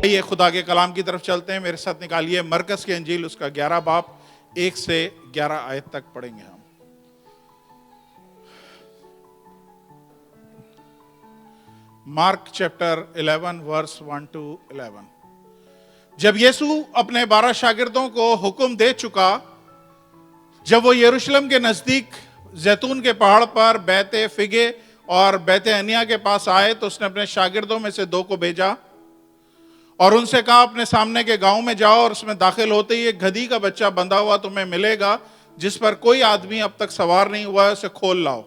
یہ خدا کے کلام کی طرف چلتے ہیں. میرے ساتھ نکالیے مرکز کی انجیل اس کا 11 باب 1 سے 11 آیت تک پڑھیں گے ہم. Mark chapter 11 verse 1 to 11. جب یسوع اپنے 12 شاگردوں کو حکم دے چکا، جب وہ یروشلم کے نزدیک زیتون کے پہاڑ پر بیت فگے اور بیت عنیہ کے پاس آئے تو اس نے اپنے شاگردوں میں سے 2 کو بھیجا اور ان سے کہا اپنے سامنے کے گاؤں میں جاؤ اور اس میں داخل ہوتے ہی ایک گدھی کا بچہ بندھا ہوا تمہیں ملے گا جس پر کوئی آدمی اب تک سوار نہیں ہوا ہے، اسے کھول لاؤ.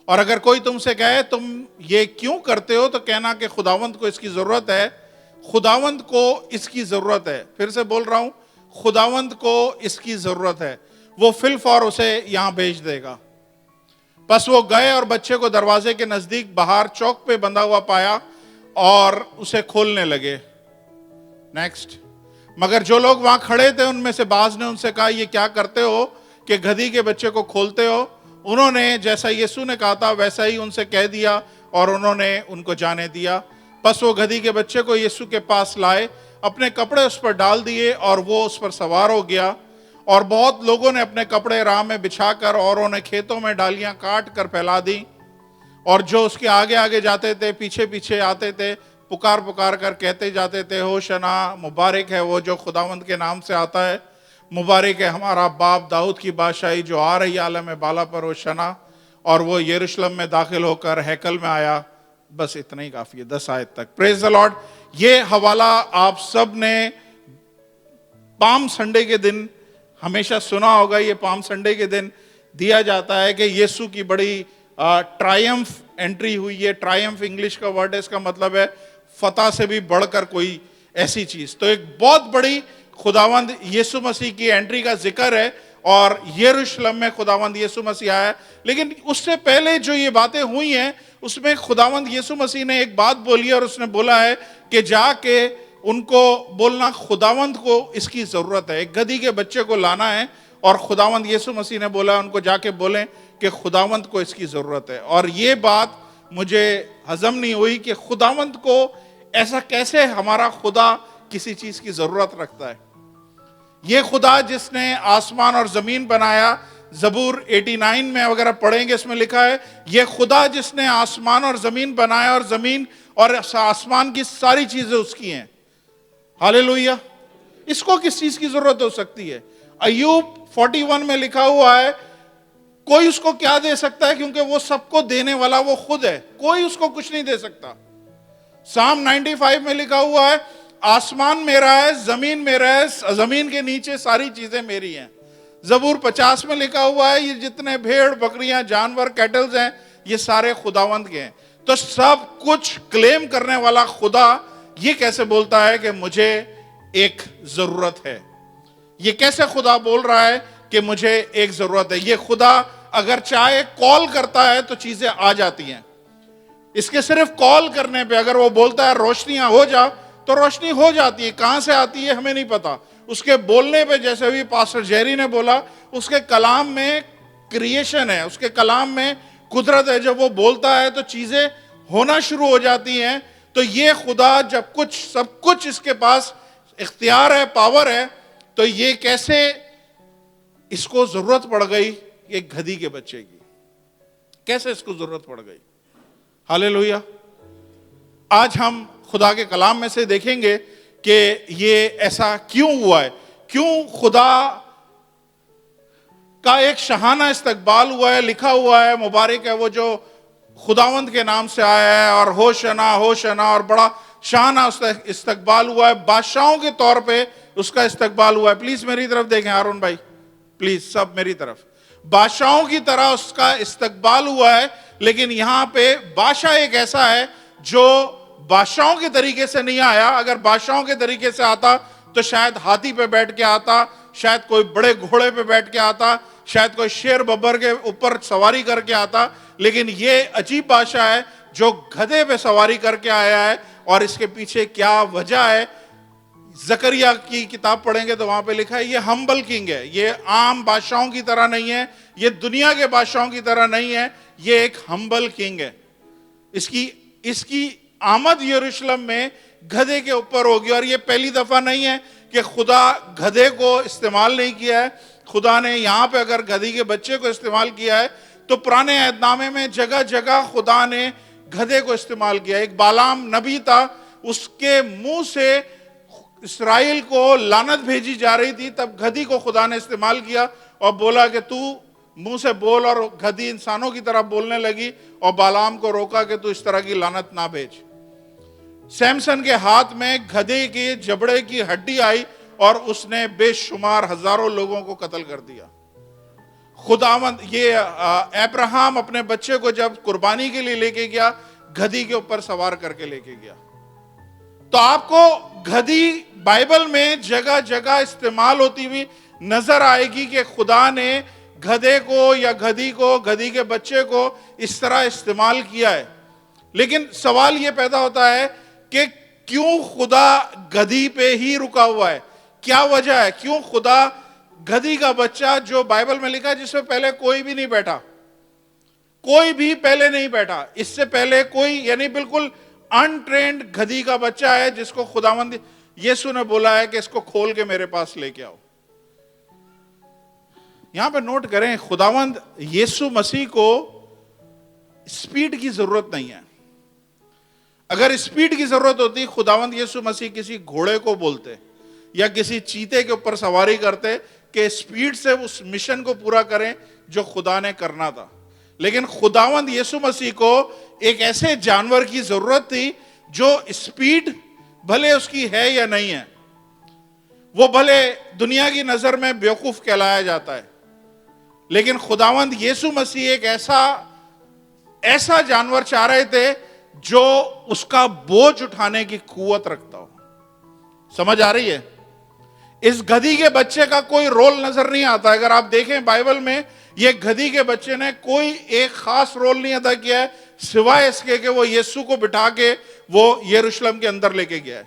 اور اگر کوئی تم سے کہے تم یہ کیوں کرتے ہو تو کہنا کہ خداوند کو اس کی ضرورت ہے. خداوند کو اس کی ضرورت ہے. پھر سے بول رہا ہوں، خداوند کو اس کی ضرورت ہے، وہ فی الفور اسے یہاں بھیج دے گا. پس وہ گئے اور بچے کو دروازے کے نزدیک باہر چوک پہ بندھا ہوا پایا اور اسے کھولنے لگے. نیکسٹ. مگر جو لوگ وہاں کھڑے تھے ان میں سے بعض نے ان سے کہا یہ کیا کرتے ہو کہ گدھی کے بچے کو کھولتے ہو؟ انہوں نے جیسا یسوع نے کہا تھا ویسا ہی ان سے کہہ دیا اور انہوں نے ان کو جانے دیا. پس وہ گدھی کے بچے کو یسوع کے پاس لائے، اپنے کپڑے اس پر ڈال دیے اور وہ اس پر سوار ہو گیا. اور بہت لوگوں نے اپنے کپڑے راہ میں بچھا کر اوروں نے کھیتوں میں ڈالیاں کاٹ کر پھیلا دی. اور جو اس کے آگے آگے جاتے تھے پیچھے پیچھے آتے تھے، پکار پکار کر کہتے جاتے تھے ہوشنا، مبارک ہے وہ جو خداوند کے نام سے آتا ہے، مبارک ہے ہمارا باپ داؤد کی بادشاہی جو آ رہی عالم بالا پر، ہوشنا. اور وہ یروشلم میں داخل ہو کر ہیکل میں آیا. بس اتنا ہی کافی ہے 10 آیت تک. پریز دی لارڈ. یہ حوالہ آپ سب نے پام سنڈے کے دن ہمیشہ سنا ہوگا. یہ پام سنڈے کے دن دیا جاتا ہے کہ یسوع کی بڑی ٹرائمف انٹری ہوئی ہے. ٹرائمف انگلش کا ورڈ ہے، اس کا مطلب ہے فتح سے بھی بڑھ کر کوئی ایسی چیز. تو ایک بہت بڑی خداوند یسوع مسیح کی انٹری کا ذکر ہے اور یروشلم میں خداوند یسوع مسیح آیا. لیکن اس سے پہلے جو یہ باتیں ہوئی ہیں اس میں خداوند یسوع مسیح نے ایک بات بولی اور اس نے بولا ہے کہ جا کے ان کو بولنا خداوند کو اس کی ضرورت ہے. ایک گدھی کے بچے کو لانا ہے اور خداوند یسوع مسیح نے بولا ان کو جا کے بولیں کہ خداوند کو اس کی ضرورت ہے. اور یہ بات مجھے ہضم نہیں ہوئی کہ خداوند کو ایسا کیسے ہمارا خدا کسی چیز کی ضرورت رکھتا ہے. یہ خدا جس نے آسمان اور زمین بنایا، زبور 89 میں اگر آپ پڑھیں گے اس میں لکھا ہے یہ خدا جس نے آسمان اور زمین بنایا اور زمین اور آسمان کی ساری چیزیں اس کی ہیں. ہاللیلویہ. اس کو کس چیز کی ضرورت ہو سکتی ہے؟ ایوب 41 میں لکھا ہوا ہے کوئی اس کو کیا دے سکتا ہے کیونکہ وہ سب کو دینے والا وہ خود ہے، کوئی اس کو کچھ نہیں دے سکتا. سام 95 میں لکھا ہوا ہے آسمان میرا ہے، زمین میرا ہے، زمین کے نیچے ساری چیزیں میری ہیں. زبور 50 میں لکھا ہوا ہے یہ جتنے بھیڑ بکریاں جانور کیٹلز ہیں یہ سارے خداوند کے ہیں. تو سب کچھ کلیم کرنے والا خدا یہ کیسے بولتا ہے کہ مجھے ایک ضرورت ہے؟ یہ کیسے خدا بول رہا ہے کہ مجھے ایک ضرورت ہے؟ یہ خدا اگر چاہے کال کرتا ہے تو چیزیں آ جاتی ہیں. اس کے صرف کال کرنے پہ اگر وہ بولتا ہے روشنیاں ہو جا تو روشنی ہو جاتی ہے. کہاں سے آتی ہے ہمیں نہیں پتا. اس کے بولنے پہ جیسے بھی پاسٹر جیری نے بولا اس کے کلام میں کریشن ہے، اس کے کلام میں قدرت ہے. جب وہ بولتا ہے تو چیزیں ہونا شروع ہو جاتی ہیں. تو یہ خدا جب کچھ سب کچھ اس کے پاس اختیار ہے، پاور ہے، تو یہ کیسے اس کو ضرورت پڑ گئی ایک گدھی کے بچے کی؟ کیسے اس کو ضرورت پڑ گئی؟ ہاللیلویہ. آج ہم خدا کے کلام میں سے دیکھیں گے کہ یہ ایسا کیوں ہوا ہے، کیوں خدا کا ایک شہانہ استقبال ہوا ہے. لکھا ہوا ہے مبارک ہے وہ جو خداوند کے نام سے آیا ہے اور ہوشنا ہوشنا، اور بڑا شانہ اس کا استقبال ہوا ہے. بادشاہوں کے طور پہ اس کا استقبال ہوا ہے. پلیز میری طرف دیکھیں ہارون بھائی، پلیز سب میری طرف. بادشاہوں کی طرح اس کا استقبال ہوا ہے. لیکن یہاں پہ بادشاہ ایک ایسا ہے جو بادشاہوں کے طریقے سے نہیں آیا. اگر بادشاہوں کے طریقے سے آتا تو شاید ہاتھی پہ بیٹھ کے آتا، شاید کوئی بڑے گھوڑے پہ بیٹھ کے آتا، شاید کوئی شیر ببر کے اوپر سواری کر کے آتا. لیکن یہ عجیب بادشاہ ہے جو گدھے پہ سواری کر کے آیا ہے. اور اس کے پیچھے کیا وجہ ہے؟ زکریا کی کتاب پڑھیں گے تو وہاں پہ لکھا ہے یہ ہمبل کنگ ہے. یہ عام بادشاہوں کی طرح نہیں ہے، یہ دنیا کے بادشاہوں کی طرح نہیں ہے، یہ ایک ہمبل کنگ ہے. اس کی آمد یروشلم میں گدھے کے اوپر ہوگی. اور یہ پہلی دفعہ نہیں ہے کہ خدا گدھے کو استعمال نہیں کیا ہے. خدا نے یہاں پہ اگر گدھی کے بچے کو استعمال کیا ہے تو پرانے عہد نامے میں جگہ جگہ خدا نے گدھے کو استعمال کیا. ایک بالام نبی تھا, اس کے منہ سے اسرائیل کو لعنت بھیجی جا رہی تھی, تب گدھی کو خدا نے استعمال کیا اور بولا کہ تو منہ سے بول, اور گدھی انسانوں کی طرح بولنے لگی اور بالام کو روکا کہ تو اس طرح کی لعنت نہ بھیج. سیمسن کے ہاتھ میں گدھے کے جبڑے کی ہڈی آئی اور اس نے بے شمار ہزاروں لوگوں کو قتل کر دیا. خداوند یہ ابراہیم اپنے بچے کو جب قربانی کے لیے لے کے گیا, گدھی کے اوپر سوار کر کے لے کے گیا. تو آپ کو گدھی بائبل میں جگہ جگہ استعمال ہوتی ہوئی نظر آئے گی کہ خدا نے گدھے کو یا گدھی کو, گدھی کے بچے کو اس طرح استعمال کیا ہے. لیکن سوال یہ پیدا ہوتا ہے کہ کیوں خدا گدھی پہ ہی رکا ہوا ہے؟ کیا وجہ ہے؟ کیوں خدا گدھی کا بچہ, جو بائبل میں لکھا ہے جس میں پہلے کوئی بھی نہیں بیٹھا, کوئی بھی پہلے نہیں بیٹھا, اس سے پہلے کوئی, یعنی بالکل انٹرینڈ گدھی کا بچہ ہے جس کو خداوند یسوع نے بولا ہے کہ اس کو کھول کے میرے پاس لے کے آؤ. یہاں پہ نوٹ کریں, خداوند یسوع مسیح کو سپیڈ کی ضرورت نہیں ہے. اگر سپیڈ کی ضرورت ہوتی, خداوند یسوع مسیح کسی گھوڑے کو بولتے یا کسی چیتے کے اوپر سواری کرتے کہ سپیڈ سے اس مشن کو پورا کریں جو خدا نے کرنا تھا. لیکن خداوند یسوع مسیح کو ایک ایسے جانور کی ضرورت تھی جو سپیڈ بھلے اس کی ہے یا نہیں ہے, وہ بھلے دنیا کی نظر میں بیوقوف کہلایا جاتا ہے, لیکن خداوند یسوع مسیح ایک ایسا جانور چاہ رہے تھے جو اس کا بوجھ اٹھانے کی قوت رکھتا ہو. سمجھ آ رہی ہے؟ اس گدھی کے بچے کا کوئی رول نظر نہیں آتا. اگر آپ دیکھیں بائبل میں, یہ گدھی کے بچے نے کوئی ایک خاص رول نہیں ادا کیا ہے سوائے اس کے کہ وہ یسوع کو بٹھا کے وہ یروشلم کے اندر لے کے گیا ہے.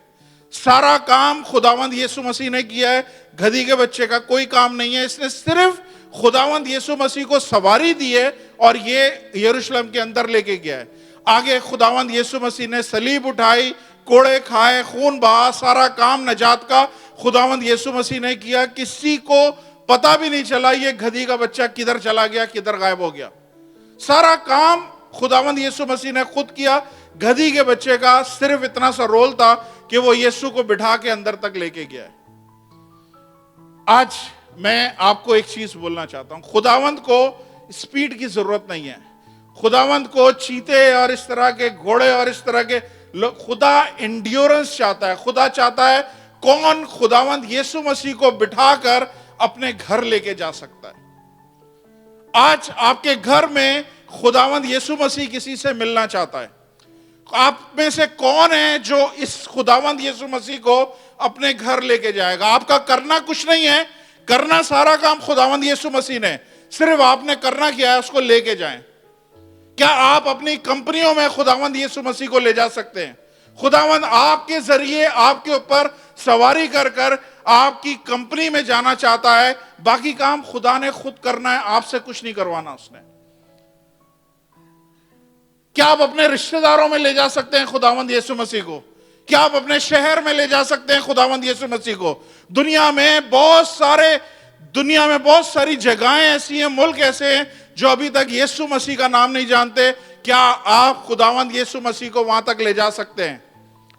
سارا کام خداوند یسوع مسیح نے کیا ہے, گدھی کے بچے کا کوئی کام نہیں ہے. اس نے صرف خداوند یسوع مسیح کو سواری دی ہے اور یہ یروشلم کے اندر لے کے گیا ہے. آگے خداوند یسوع مسیح نے صلیب اٹھائی, کوڑے کھائے, خون بہا, سارا کام نجات کا خداوند یسوع مسیح نے کیا. کسی کو پتہ بھی نہیں چلا یہ گدھی کا بچہ کدھر چلا گیا, کدھر غائب ہو گیا. سارا کام خداوند یسوع مسیح نے خود کیا. گدھی کے بچے کا صرف اتنا سا رول تھا کہ وہ یسوع کو بٹھا کے اندر تک لے کے گیا ہے. آج میں آپ کو ایک چیز بولنا چاہتا ہوں, خداوند کو سپیڈ کی ضرورت نہیں ہے. خداوند کو چیتے اور اس طرح کے گھوڑے اور اس طرح کے خدا انڈیورنس چاہتا ہے. خدا چاہتا ہے کون خداوند یسوع مسیح کو بٹھا کر اپنے گھر لے کے جا سکتا ہے. آج آپ کے گھر میں خداوند یسوع مسیح کسی سے ملنا چاہتا ہے. آپ میں سے کون ہے جو اس خداوند یسوع مسیح کو اپنے گھر لے کے جائے گا؟ آپ کا کرنا کچھ نہیں ہے, کرنا سارا کام خداوند یسوع مسیح نے, صرف آپ نے کرنا کیا ہے اس کو لے کے جائیں. کیا آپ اپنی کمپنیوں میں خداوند یسوع مسیح کو لے جا سکتے ہیں؟ خداوند آپ کے ذریعے آپ کے اوپر سواری کر کر آپ کی کمپنی میں جانا چاہتا ہے. باقی کام خدا نے خود کرنا ہے, آپ سے کچھ نہیں کروانا اس نے. کیا آپ اپنے رشتہ داروں میں لے جا سکتے ہیں خداوند یسوع مسیح کو؟ کیا آپ اپنے شہر میں لے جا سکتے ہیں خداوند یسوع مسیح کو؟ دنیا میں بہت ساری جگہیں ایسی ہیں, ملک ایسے ہیں جو ابھی تک یسوع مسیح کا نام نہیں جانتے. کیا آپ خداوند یسوع مسیح کو وہاں تک لے جا سکتے ہیں؟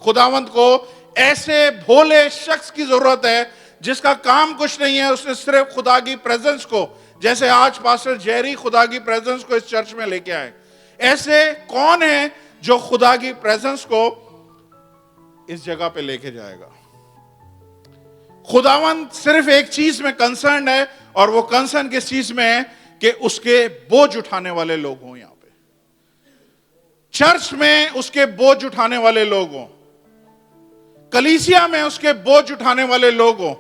خداوند کو ایسے بھولے شخص کی ضرورت ہے جس کا کام کچھ نہیں ہے, اس نے صرف خدا کی پریزنس کو, جیسے آج پاسٹر جیری خدا کی پریزنس کو اس چرچ میں لے کے آئے. ایسے کون ہیں جو خدا کی پریزنس کو اس جگہ پہ لے کے جائے گا؟ خداوند صرف ایک چیز میں کنسرن ہے, اور وہ کنسرن کس چیز میں ہے کہ اس کے بوجھ اٹھانے والے لوگ ہوں. یہاں پہ چرچ میں اس کے بوجھ اٹھانے والے لوگ ہوں, کلیسیا میں اس کے بوجھ اٹھانے والے لوگ ہوں,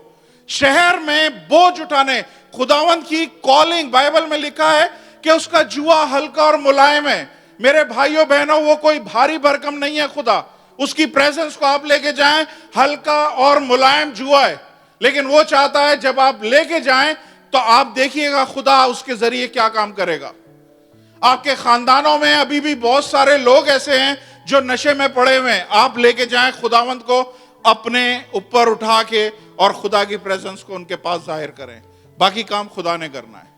شہر میں بوجھ اٹھانے. خداوند کی کالنگ بائبل میں لکھا ہے کہ اس کا جوا ہلکا اور ملائم ہے. میرے بھائیوں بہنوں, وہ کوئی بھاری بھرکم نہیں ہے. خدا اس کی پریزنس کو آپ لے کے جائیں, ہلکا اور ملائم جوا ہے, لیکن وہ چاہتا ہے جب آپ لے کے جائیں تو آپ دیکھیے گا خدا اس کے ذریعے کیا کام کرے گا. آپ کے خاندانوں میں ابھی بھی بہت سارے لوگ ایسے ہیں جو نشے میں پڑے ہوئے ہیں آپ لے کے جائیں خداوند کو اپنے اوپر اٹھا کے اور خدا کی پریزنس کو ان کے پاس ظاہر کریں. باقی کام خدا نے کرنا ہے.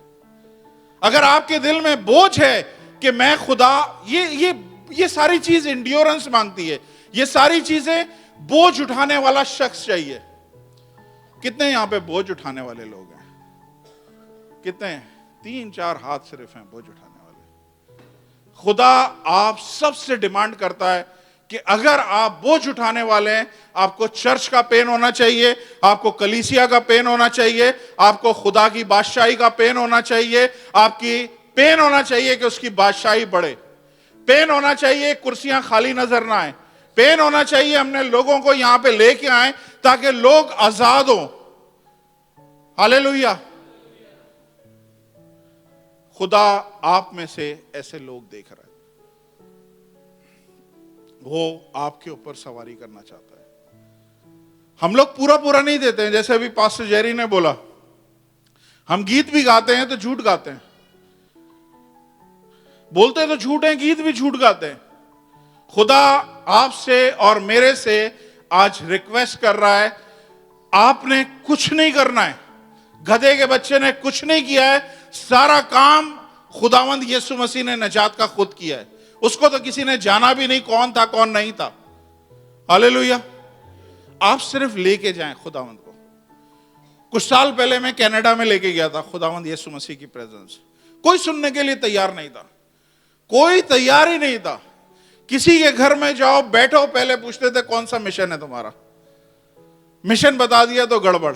اگر آپ کے دل میں بوجھ ہے کہ میں خدا, یہ ساری چیز انڈیورنس مانگتی ہے, یہ ساری چیزیں بوجھ اٹھانے والا شخص چاہیے. کتنے یہاں پہ بوجھ اٹھانے والے لوگ ہیں؟ کتنے؟ 3-4 ہاتھ صرف ہیں بوجھ اٹھانے والے. خدا آپ سب سے ڈیمانڈ کرتا ہے کہ اگر آپ بوجھ اٹھانے والے ہیں, آپ کو چرچ کا پین ہونا چاہیے, آپ کو کلیسیا کا پین ہونا چاہیے, آپ کو خدا کی بادشاہی کا پین ہونا چاہیے, آپ کی پین ہونا چاہیے کہ اس کی بادشاہی بڑھے, پین ہونا چاہیے کرسیاں خالی نظر نہ آئیں, پین ہونا چاہیے ہم نے لوگوں کو یہاں پہ لے کے آئیں تاکہ لوگ آزاد ہوں. ہاللیلویا. خدا آپ میں سے ایسے لوگ دیکھ رہا ہے, وہ آپ کے اوپر سواری کرنا چاہتا ہے. ہم لوگ پورا نہیں دیتے ہیں, جیسے ابھی پاسٹر جیری نے بولا, ہم گیت بھی گاتے ہیں تو جھوٹ گاتے ہیں, بولتے تو جھوٹ ہیں, گیت بھی جھوٹ گاتے ہیں. خدا آپ سے اور میرے سے آج ریکویسٹ کر رہا ہے, آپ نے کچھ نہیں کرنا ہے, گدھے کے بچے نے کچھ نہیں کیا ہے, سارا کام خداوند یسوع مسیح نے نجات کا خود کیا ہے. اس کو تو کسی نے جانا بھی نہیں کون تھا کون نہیں تھا. ہاللیلویا. آپ صرف لے کے جائیں خداوند کو. کچھ سال پہلے میں کینیڈا میں لے کے گیا تھا خداوند یسوع مسیح کی پریزنس. کوئی سننے کے لیے تیار نہیں تھا, کوئی تیار ہی نہیں تھا. کسی کے گھر میں جاؤ بیٹھو, پہلے پوچھتے تھے کون سا مشن ہے تمہارا, مشن بتا دیا تو گڑبڑ.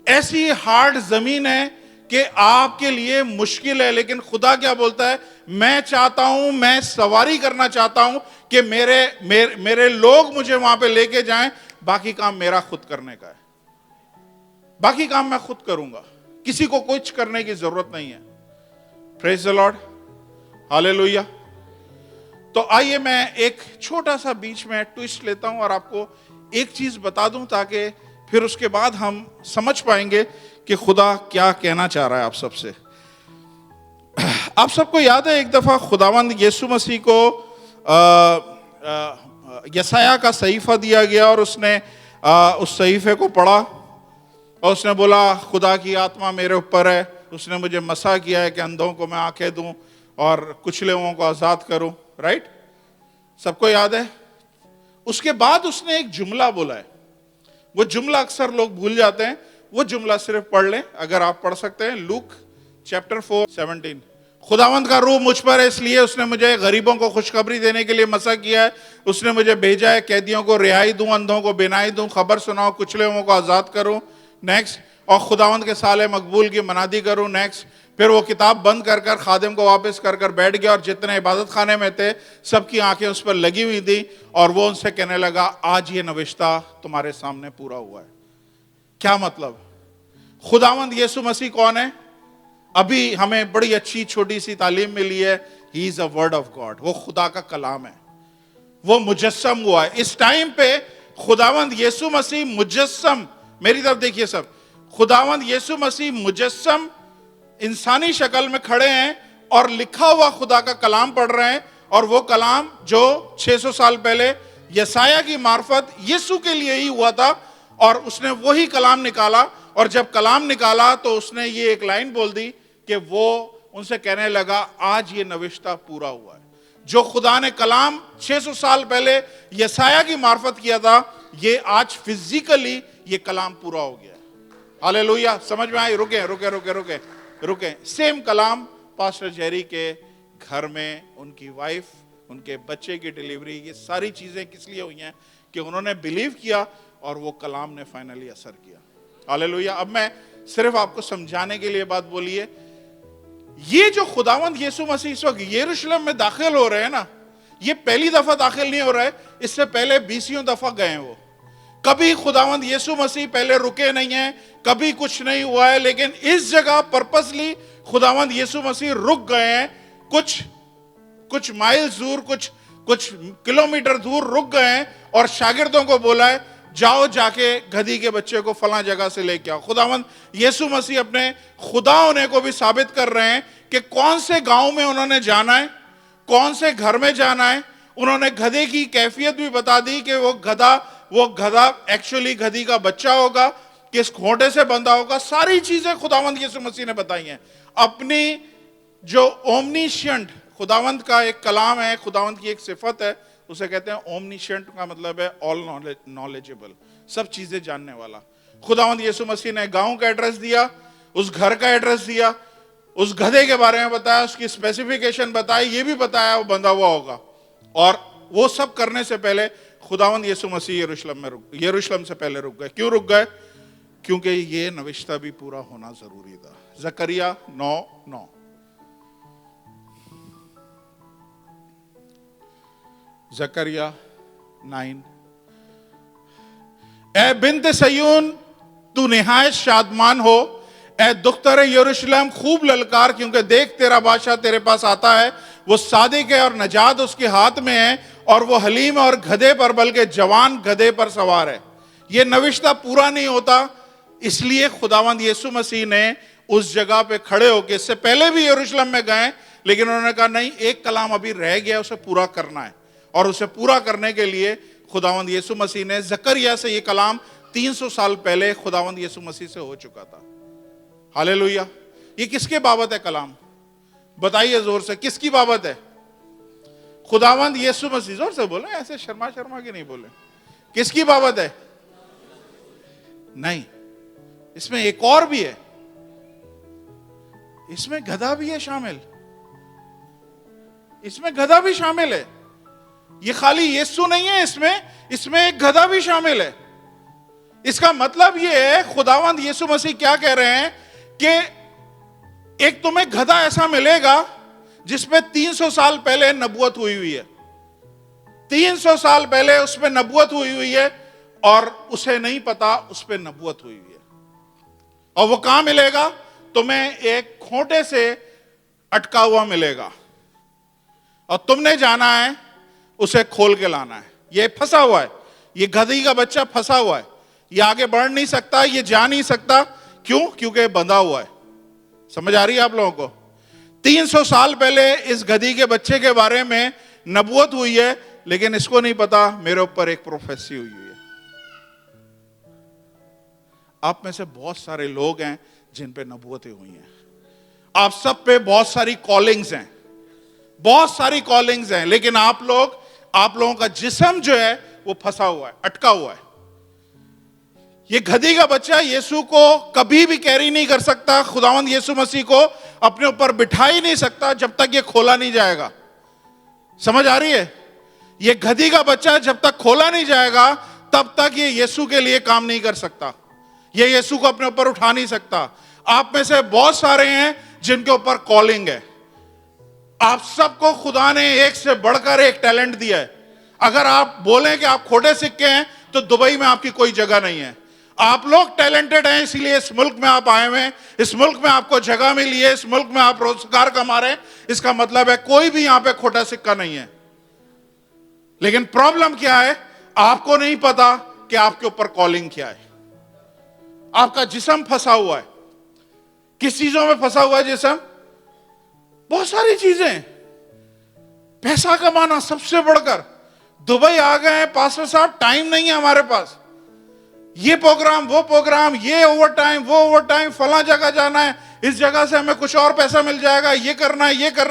ایسی ہارڈ زمین ہے کہ آپ کے لیے مشکل ہے, لیکن خدا کیا بولتا ہے, میں چاہتا ہوں, میں سواری کرنا چاہتا ہوں کہ میرے لوگ مجھے وہاں پہ لے کے جائیں, باقی کام میرا خود کرنے کا ہے, باقی کام میں خود کروں گا, کسی کو کچھ کرنے کی ضرورت نہیں ہے. پریز دی لارڈ. ہاللیلویا. تو آئیے میں ایک چھوٹا سا بیچ میں ٹویسٹ لیتا ہوں اور آپ کو ایک چیز بتا دوں تاکہ پھر اس کے بعد ہم سمجھ پائیں گے کہ خدا کیا کہنا چاہ رہا ہے آپ سب سے. آپ سب کو یاد ہے ایک دفعہ خداوند یسوع مسیح کو یسایہ کا صحیفہ دیا گیا اور اس نے اس صحیفے کو پڑھا اور اس نے بولا خدا کی آتما میرے اوپر ہے, اس نے مجھے مسا کیا ہے کہ اندھوں کو میں آنکھیں دوں اور کچلے ہوئوں کو آزاد کروں. رائٹ, سب کو یاد ہے. اس کے بعد اس نے ایک جملہ بولا ہے, وہ جملہ اکثر لوگ بھول جاتے ہیں, وہ جملہ صرف پڑھ لیں اگر آپ پڑھ سکتے ہیں. لوک چیپٹر 4:17. خداوند کا روح مجھ پر ہے, اس لیے اس نے مجھے غریبوں کو خوشخبری دینے کے لیے مسا کیا ہے, اس نے مجھے بھیجا ہے قیدیوں کو رہائی دوں, اندھوں کو بینائی دوں, خبر سناؤ, کچلے ہوئوں کو آزاد کروں. نیکسٹ, اور خداوند کے سال مقبول کی منادی کروں. نیکسٹ, پھر وہ کتاب بند کر خادم کو واپس کر بیٹھ گیا, اور جتنے عبادت خانے میں تھے سب کی آنکھیں اس پر لگی ہوئی تھی, اور وہ ان سے کہنے لگا آج یہ نوشتہ تمہارے سامنے پورا ہوا ہے. کیا مطلب؟ خداوند یسوع مسیح کون ہے؟ ابھی ہمیں بڑی اچھی چھوٹی سی تعلیم ملی ہے, ہی از اے ورڈ آف گاڈ, وہ خدا کا کلام ہے, وہ مجسم ہوا ہے. اس ٹائم پہ خداوند یسوع مسیح مجسم, میری طرف دیکھیے سب, خداوند یسوع مسیح مجسم انسانی شکل میں کھڑے ہیں اور لکھا ہوا خدا کا کلام پڑھ رہے ہیں, اور وہ کلام جو 600 سال پہلے یسایہ کی معرفت یسوع کے لیے ہی ہوا تھا, اور اس نے وہی کلام نکالا, اور جب کلام نکالا تو اس نے یہ ایک لائن بول دی کہ وہ ان سے کہنے لگا آج یہ نوشتہ پورا ہوا ہے. جو خدا نے کلام 600 سال پہلے یسایہ کی معرفت کیا تھا, یہ آج فزیکلی یہ کلام پورا ہو گیا. ہاللیلویا. سمجھ میں آئی؟ رکیں. سیم کلام پاسٹر جیری کے گھر میں, ان کی وائف, ان کے بچے کی ڈیلیوری, یہ ساری چیزیں کس لیے ہوئی ہیں کہ انہوں نے بلیو کیا اور وہ کلام نے فائنلی اثر کیا. ہاللیلویا. اب میں صرف آپ کو سمجھانے کے لیے بات بولی ہے, یہ جو خداوند یسوع مسیح اس وقت یروشلم میں داخل ہو رہے ہیں نا, یہ پہلی دفعہ داخل نہیں ہو رہا ہے, اس سے پہلے 20 دفعہ گئے ہیں وہ. کبھی خداوند یسوع مسیح پہلے رکے نہیں ہیں, کبھی کچھ نہیں ہوا ہے, لیکن اس جگہ پرپسلی خداوند یسوع مسیح رک گئے ہیں. کچھ مائلز دور, کچھ کلومیٹر دور رک گئے ہیں, اور شاگردوں کو بولا ہے جاؤ جا کے گدھی کے بچے کو فلاں جگہ سے لے کے آؤ. خداوند یسوع مسیح اپنے خدا ہونے کو بھی ثابت کر رہے ہیں کہ کون سے گاؤں میں انہوں نے جانا ہے, کون سے گھر میں جانا ہے, انہوں نے گدھے کی کیفیت بھی بتا دی کہ وہ گدھا ایکچولی گدھی کا بچہ ہوگا، کس کھوٹے سے بندھا ہوگا. ساری چیزیں خداوند یسوع مسیح نے بتائی ہیں. اپنی جو اومنیشنٹ، خداوند کا ایک کلام ہے، خداوند کی ایک صفت ہے، اسے کہتے ہیں اومنیشنٹ، کا مطلب ہے آل نالجیبل، سب چیزیں جاننے والا. خداوند یسوع مسیح نے گاؤں کا ایڈریس دیا، اس گھر کا ایڈریس دیا، اس گدھے کے بارے میں بتایا، اس کی اسپیسیفیکیشن بتائی، یہ بھی بتایا وہ بندھا ہوا ہوگا. اور وہ سب کرنے سے پہلے خداوند یسوع مسیح یروشلم سے پہلے رک گئے. کیوں رک گئے؟ کیونکہ یہ نوشتہ بھی پورا ہونا ضروری تھا. زکریا 9:9. زکریا 9. اے بنت سیون تو نہایت شادمان ہو، اے دختر یروشلم خوب للکار، کیونکہ دیکھ تیرا بادشاہ تیرے پاس آتا ہے، وہ صادق ہے اور نجات اس کے ہاتھ میں ہے، اور وہ حلیم اور گدھے پر، بلکہ جوان گدھے پر سوار ہے. یہ نوشتہ پورا نہیں ہوتا، اس لیے خداوند یسوع مسیح نے اس جگہ پہ کھڑے ہو کے، اس سے پہلے بھی یروشلم میں گئے، لیکن انہوں نے کہا نہیں، ایک کلام ابھی رہ گیا، اسے پورا کرنا ہے. اور اسے پورا کرنے کے لیے خداوند یسوع مسیح نے زکریا سے یہ کلام 300 سال پہلے خداوند یسوع مسیح سے ہو چکا تھا. ہالےلویا. یہ کس کے بابت ہے کلام؟ بتائیے زور سے، کس کی بابت ہے؟ خداوند یسوع مسیح. زور سے بولیں، ایسے شرما کے نہیں بولیں. کس کی بابت ہے؟ نہیں، اس میں ایک اور بھی ہے، اس میں گدھا بھی ہے شامل، اس میں گدھا بھی شامل ہے. یہ خالی یسوع نہیں ہے، اس میں ایک گدھا بھی شامل ہے. اس کا مطلب یہ ہے، خداوند یسوع مسیح کیا کہہ رہے ہیں کہ ایک تمہیں گدھا ایسا ملے گا جس پہ 300 سال پہلے نبوت ہوئی ہے. 300 سال پہلے اس پہ نبوت ہوئی ہے، اور اسے نہیں پتا اس پہ نبوت ہوئی ہے. اور وہ کہاں ملے گا؟ تمہیں ایک کھوٹے سے اٹکا ہوا ملے گا، اور تم نے جانا ہے اسے کھول کے لانا ہے. یہ پھنسا ہوا ہے، یہ گدھی کا بچہ پھنسا ہوا ہے، یہ آگے بڑھ نہیں سکتا، یہ جا نہیں سکتا. کیوں؟ کیونکہ بندھا ہوا ہے. سمجھ آ رہی ہے آپ لوگوں کو؟ 300 سال پہلے اس گدھی کے بچے کے بارے میں نبوت ہوئی ہے، لیکن اس کو نہیں پتا میرے اوپر ایک پروفیسی ہوئی ہے. آپ میں سے بہت سارے لوگ ہیں جن پہ نبوتیں ہوئی ہیں. آپ سب پہ بہت ساری کالنگز ہیں، بہت ساری کالنگز ہیں، لیکن آپ لوگوں کا جسم جو ہے وہ پھنسا ہوا ہے، اٹکا ہوا ہے. یہ گدھی کا بچہ یسوع کو کبھی بھی کیری نہیں کر سکتا، خداوند یسوع مسیح کو اپنے اوپر بٹھا ہی نہیں سکتا جب تک یہ کھولا نہیں جائے گا. سمجھ آ رہی ہے؟ یہ گدھی کا بچہ جب تک کھولا نہیں جائے گا تب تک یہ یسوع کے لیے کام نہیں کر سکتا، یہ یسوع کو اپنے اوپر اٹھا نہیں سکتا. آپ میں سے بہت سارے ہیں جن کے اوپر کالنگ ہے. آپ سب کو خدا نے ایک سے بڑھ کر ایک ٹیلنٹ دیا ہے. اگر آپ بولیں کہ آپ کھوٹے سکے ہیں تو دبئی میں آپ کی کوئی جگہ نہیں ہے. آپ لوگ ٹیلنٹڈ ہیں، اسی لیے اس ملک میں آپ آئے ہوئے ہیں، اس ملک میں آپ کو جگہ ملی ہے، اس ملک میں آپ روزگار کما رہے ہیں. اس کا مطلب ہے کوئی بھی یہاں پہ کھوٹا سکہ نہیں ہے. لیکن پرابلم کیا ہے؟ آپ کو نہیں پتا کہ آپ کے اوپر کالنگ کیا ہے. آپ کا جسم پھنسا ہوا ہے. کس چیزوں میں پھنسا ہوا ہے جسم؟ بہت ساری چیزیں. پیسہ کمانا سب سے بڑھ کر. دبئی آ گئے ہیں پاسٹر صاحب، ٹائم نہیں ہے ہمارے پاس، یہ پروگرام وہ پروگرام، یہ اوور ٹائم، فلاں جگہ جانا ہے، اس جگہ سے ہمیں کچھ اور پیسہ مل جائے گا، یہ کرنا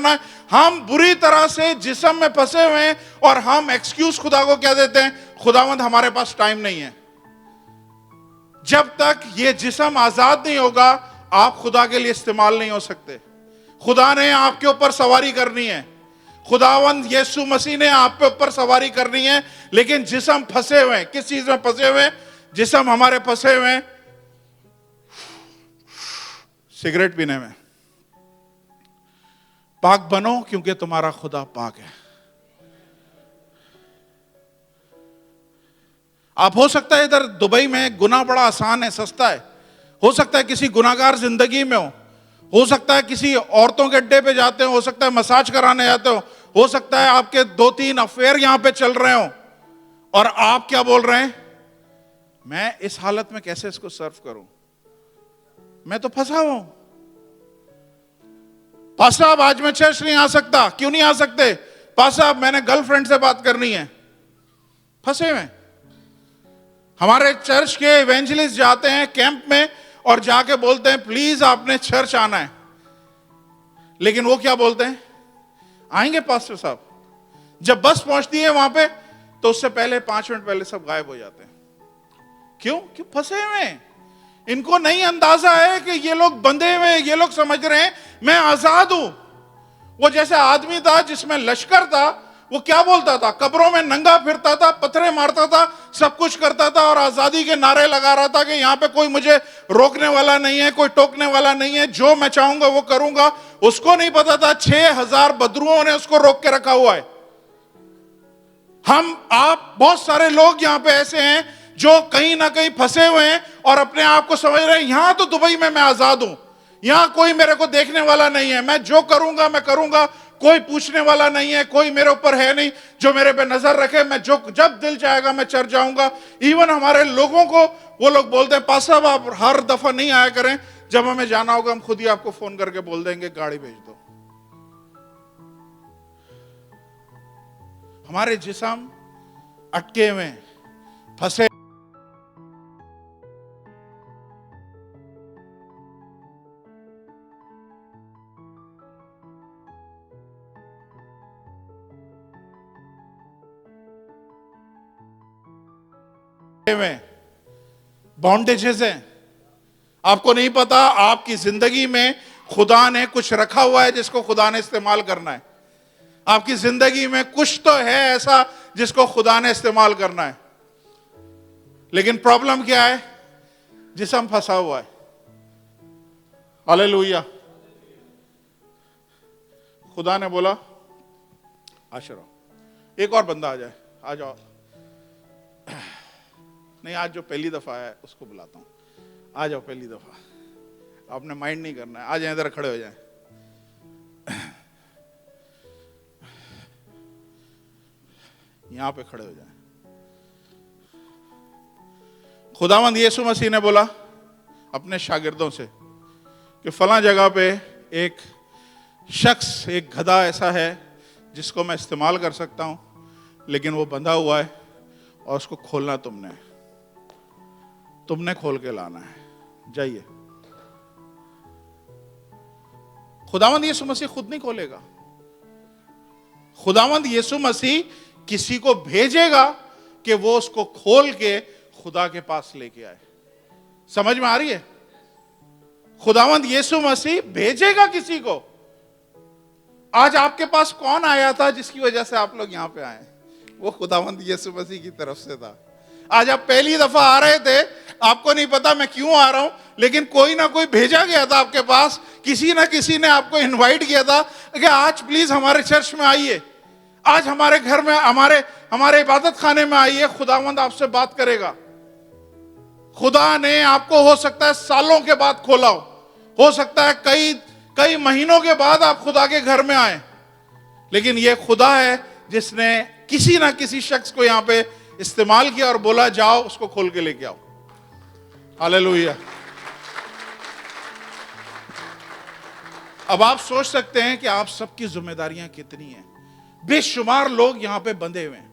ہے. ہم بری طرح سے جسم میں پھنسے ہوئے ہیں، اور ہم ایکسکیوز خدا کو کیا دیتے ہیں؟ خداوند ہمارے پاس ٹائم نہیں ہے. جب تک یہ جسم آزاد نہیں ہوگا آپ خدا کے لیے استعمال نہیں ہو سکتے. خدا نے آپ کے اوپر سواری کرنی ہے، خداوند یسوع مسیح نے آپ کے اوپر سواری کرنی ہے، لیکن جسم پھنسے ہوئے ہیں. کس چیز میں پھنسے ہوئے ہیں؟ جسم ہمارے پھنسے ہوئے ہیں سگریٹ پینے میں. پاک بنو کیونکہ تمہارا خدا پاک ہے. آپ ہو سکتا ہے ادھر دبئی میں گناہ بڑا آسان ہے، سستا ہے. ہو سکتا ہے کسی گناہگار زندگی میں ہو سکتا ہے کسی عورتوں کے اڈے پہ جاتے ہو سکتا ہے مساج کرانے جاتے ہو سکتا ہے آپ کے 2-3 افیئر یہاں پہ چل رہے ہوں، اور آپ کیا بول رہے ہیں؟ میں اس حالت میں کیسے اس کو سرو کروں؟ میں تو پھنسا ہوں. پاسٹر صاحب آج میں چرچ نہیں آ سکتا. کیوں نہیں آ سکتے؟ پاس صاحب میں نے گرل فرینڈ سے بات کرنی ہے. پھنسے ہوئے. ہمارے چرچ کے ایونجلسٹ جاتے ہیں کیمپ میں اور جا کے بولتے ہیں پلیز آپ نے چرچ آنا ہے, لیکن وہ کیا بولتے ہیں, آئیں گے پاسٹر صاحب. جب بس پہنچتی ہے وہاں پہ تو اس سے پہلے 5 منٹ پہلے سب غائب ہو جاتے ہیں. کیوں پھنسے ہوئے ہیں. ان کو نہیں اندازہ ہے کہ یہ لوگ بندھے ہوئے, یہ لوگ سمجھ رہے ہیں میں آزاد ہوں. وہ جیسے آدمی تھا جس میں لشکر تھا, وہ کیا بولتا تھا, قبروں میں ننگا پھرتا تھا, پتھرے مارتا تھا, سب کچھ کرتا تھا اور آزادی کے نعرے لگا رہا تھا کہ یہاں پہ کوئی مجھے روکنے والا نہیں ہے, کوئی ٹوکنے والا نہیں ہے, جو میں چاہوں گا وہ کروں گا. اس کو نہیں پتا تھا 6000 بدروؤں نے اس کو روک کے رکھا ہوا ہے. آپ بہت سارے لوگ یہاں پہ ایسے ہیں جو کہیں نہ کہیں پھنسے ہوئے ہیں اور اپنے آپ کو سمجھ رہے ہیں یہاں تو دبئی میں آزاد ہوں, یہاں کوئی میرے کو دیکھنے والا نہیں ہے, میں جو کروں گا میں کروں گا, کوئی پوچھنے والا نہیں ہے, کوئی میرے اوپر ہے نہیں جو میرے پہ نظر رکھے, میں جب دل چاہے گا میں چڑھ جاؤں گا. ایون ہمارے لوگوں کو وہ لوگ بولتے ہیں پاس صاحب آپ ہر دفعہ نہیں آیا کریں, جب ہمیں جانا ہوگا ہم خود ہی آپ کو فون کر کے بول دیں گے گاڑی بھیج دو. ہمارے جسم اٹکے ہوئے پھنسے باؤنڈیجز ہیں. آپ کو نہیں پتا آپ کی زندگی میں خدا نے کچھ رکھا ہوا ہے جس کو خدا نے استعمال کرنا ہے. آپ کی زندگی میں کچھ تو ہے ایسا جس کو خدا نے استعمال کرنا ہے, لیکن پرابلم کیا ہے, جسم پھنسا ہوا ہے. ہاللیلویا. خدا نے بولا آشرو ایک اور بندہ آ جائے, آ جاؤ. نہیں آج جو پہلی دفعہ ہے اس کو بلاتا ہوں, آ جاؤ پہلی دفعہ, آپ نے مائنڈ نہیں کرنا ہے, آ جائیں ادھر کھڑے ہو جائیں. یہاں پہ کھڑے ہو جائیں. خداوند یسوع مسیح نے بولا اپنے شاگردوں سے کہ فلاں جگہ پہ ایک شخص, ایک گدھا ایسا ہے جس کو میں استعمال کر سکتا ہوں, لیکن وہ بندھا ہوا ہے اور اس کو کھولنا تم نے کھول کے لانا ہے. جائیے. خداوند یسوع مسیح خود نہیں کھولے گا. خداوند یسوع مسیح کسی کو بھیجے گا کہ وہ اس کو کھول کے خدا کے پاس لے کے آئے. سمجھ میں آ رہی ہے؟ خداوند یسوع مسیح بھیجے گا کسی کو. آج آپ کے پاس کون آیا تھا جس کی وجہ سے آپ لوگ یہاں پہ آئے؟ وہ خداوند یسوع مسیح کی طرف سے تھا. آج آپ پہلی دفعہ آ رہے تھے, آپ کو نہیں پتا میں کیوں آ رہا ہوں, لیکن کوئی نہ کوئی بھیجا گیا تھا آپ کے پاس, کسی نہ کسی نے آپ کو انوائٹ کیا تھا کہ آج پلیز ہمارے چرچ میں آئیے, آج ہمارے گھر میں ہمارے عبادت خانے میں آئیے, خداوند آپ سے بات کرے گا. خدا نے آپ کو ہو سکتا ہے سالوں کے بعد کھولا ہو سکتا ہے کئی مہینوں کے بعد آپ خدا کے گھر میں آئیں, لیکن یہ خدا ہے جس نے کسی نہ کسی شخص کو یہاں پہ استعمال کیا اور بولا جاؤ اس کو کھول کے لے کے آؤ. ہاللیلویا. اب آپ سوچ سکتے ہیں کہ آپ سب کی ذمہ داریاں کتنی ہیں. بے شمار لوگ یہاں پہ بندھے ہوئے ہیں.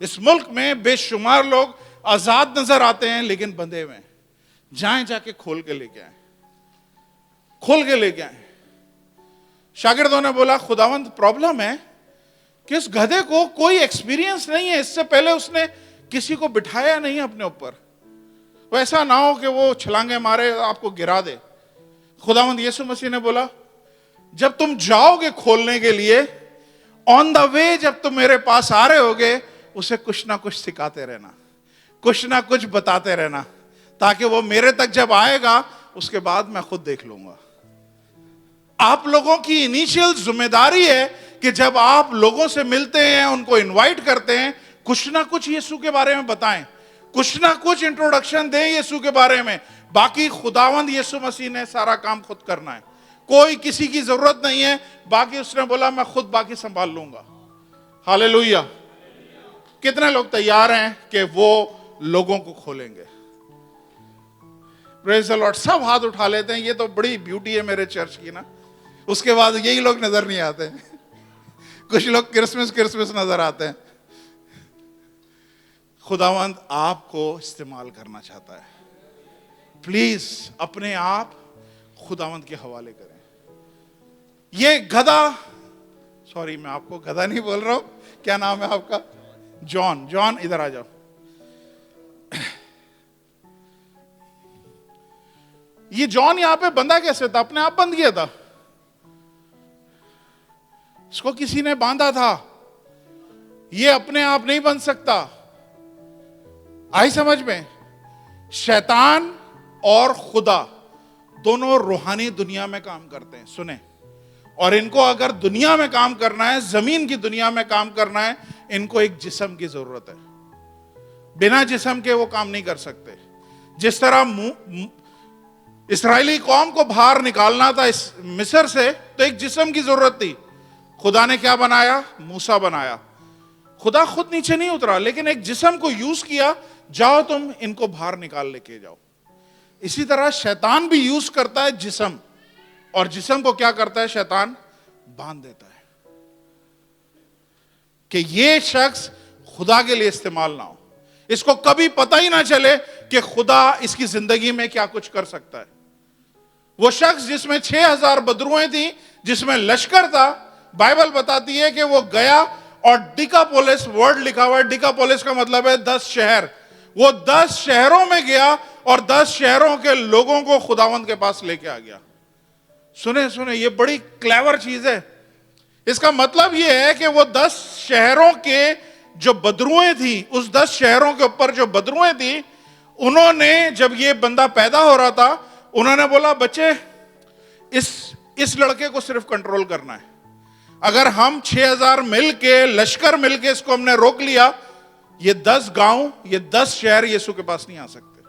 اس ملک میں بے شمار لوگ آزاد نظر آتے ہیں لیکن بندھے ہوئے ہیں. جائیں جا کے کھول کے لے کے آئیں, کھول کے لے کے آئیں. شاگردوں نے بولا خداوند پرابلم ہے کہ اس گدھے کو کوئی ایکسپیرینس نہیں ہے, اس سے پہلے اس نے کسی کو بٹھایا نہیں اپنے اوپر, ویسا نہ ہو کہ وہ چھلانگے مارے آپ کو گرا دے. خداوند یسوع مسیح نے بولا جب تم جاؤ گے کھولنے کے لیے, آن دا وے جب تم میرے پاس آ رہے ہوگے, اسے کچھ نہ کچھ سکھاتے رہنا, کچھ نہ کچھ بتاتے رہنا, تاکہ وہ میرے تک جب آئے گا اس کے بعد میں خود دیکھ لوں گا. آپ لوگوں کی انیشیل ذمہ داری ہے کہ جب آپ لوگوں سے ملتے ہیں, ان کو انوائٹ کرتے ہیں, کچھ نہ کچھ یسوع کے بارے میں بتائیں, کچھ نہ کچھ انٹروڈکشن دیں یسوع کے بارے میں. باقی خداوند یسوع مسیح نے سارا کام خود کرنا ہے, کوئی کسی کی ضرورت نہیں ہے. باقی اس نے بولا میں خود باقی سنبھال لوں گا. ہاللیلویا. کتنے لوگ تیار ہیں کہ وہ لوگوں کو کھولیں گے؟ پریز دی لارڈ. سب ہاتھ اٹھا لیتے ہیں. یہ تو بڑی بیوٹی ہے میرے چرچ کی نا, اس کے بعد یہی لوگ نظر نہیں آتے. کچھ لوگ کرسمس نظر آتے ہیں. خداوند آپ کو استعمال کرنا چاہتا ہے. پلیز اپنے آپ خداوند کے حوالے کریں. یہ گدھا، سوری میں آپ کو گدھا نہیں بول رہا ہوں، کیا نام ہے آپ کا؟ جان ادھر آ جاؤ. یہ جان یہاں پہ بندہ کیسے تھا؟ اپنے آپ بند گیا تھا؟ اس کو کسی نے باندھا تھا. یہ اپنے آپ نہیں بن سکتا. آئی سمجھ میں؟ شیطان اور خدا دونوں روحانی دنیا میں کام کرتے ہیں. سنیں، اور ان کو اگر دنیا میں کام کرنا ہے، زمین کی دنیا میں کام کرنا ہے، ان کو ایک جسم کی ضرورت ہے. بنا جسم کے وہ کام نہیں کر سکتے. جس طرح اسرائیلی قوم کو باہر نکالنا تھا اس مصر سے، تو ایک جسم کی ضرورت تھی. خدا نے کیا بنایا؟ موسیٰ بنایا. خدا خود نیچے نہیں اترا، لیکن ایک جسم کو یوز کیا، جاؤ تم ان کو باہر نکال لے کے جاؤ. اسی طرح شیطان بھی یوز کرتا ہے جسم، اور جسم کو کیا کرتا ہے شیطان؟ باندھ دیتا ہے کہ یہ شخص خدا کے لیے استعمال نہ ہو. اس کو کبھی پتہ ہی نہ چلے کہ خدا اس کی زندگی میں کیا کچھ کر سکتا ہے. وہ شخص جس میں 6000 بدروئیں تھیں، جس میں لشکر تھا، بائبل بتاتی ہے کہ وہ گیا اور ڈیکاپولس، ورڈ لکھا ہوا ہے، ڈیکاپولس کا مطلب ہے 10 شہر. وہ 10 شہروں میں گیا اور 10 شہروں کے لوگوں کو خداوند کے پاس لے کے آ گیا. سنیں یہ بڑی کلیور چیز ہے. اس کا مطلب یہ ہے کہ وہ 10 شہروں کے جو بدروئیں تھیں، اس 10 شہروں کے اوپر جو بدروئیں تھیں، انہوں نے جب یہ بندہ پیدا ہو رہا تھا، انہوں نے بولا بچے اس لڑکے کو صرف کنٹرول کرنا ہے. اگر ہم 6000 مل کے، لشکر مل کے اس کو ہم نے روک لیا، یہ 10 گاؤں، یہ 10 شہر یسوع کے پاس نہیں آ سکتے.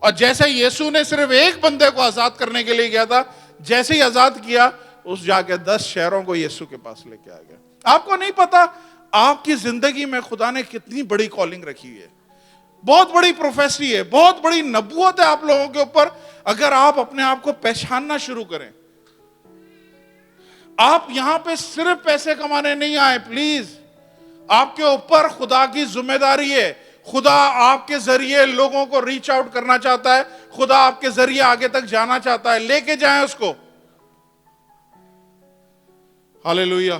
اور جیسے یسوع نے صرف ایک بندے کو آزاد کرنے کے لیے گیا تھا، جیسے ہی آزاد کیا، اس جا کے 10 شہروں کو یسوع کے پاس لے کے آ گیا. آپ کو نہیں پتا آپ کی زندگی میں خدا نے کتنی بڑی کالنگ رکھی ہوئی ہے. بہت بڑی پروفیسی ہے، بہت بڑی نبوت ہے آپ لوگوں کے اوپر. اگر آپ اپنے آپ کو پہچاننا شروع کریں. آپ یہاں پہ صرف پیسے کمانے نہیں آئے. پلیز، آپ کے اوپر خدا کی ذمہ داری ہے. خدا آپ کے ذریعے لوگوں کو ریچ آؤٹ کرنا چاہتا ہے. خدا آپ کے ذریعے آگے تک جانا چاہتا ہے. لے کے جائیں اس کو. ہاللیلویہ،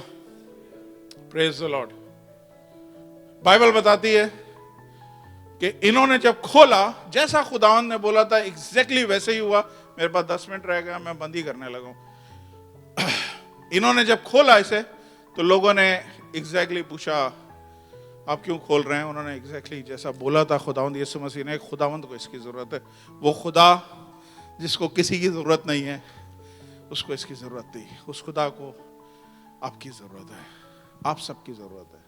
پریز دی لارڈ. بائبل بتاتی ہے کہ انہوں نے جب کھولا، جیسا خداوند نے بولا تھا ایگزیکٹلی ویسے ہی ہوا. میرے پاس 10 منٹ رہ گیا، میں بند ہی کرنے لگا ہوں. انہوں نے جب کھولا اسے، تو لوگوں نے ایگزیکٹلی پوچھا آپ کیوں کھول رہے ہیں؟ انہوں نے ایگزیکٹلی جیسا بولا تھا خداوند یسوع مسیح نے، خداوند کو اس کی ضرورت ہے. وہ خدا جس کو کسی کی ضرورت نہیں ہے، اس کو اس کی ضرورت تھی. اس خدا کو آپ کی ضرورت ہے، آپ سب کی ضرورت ہے.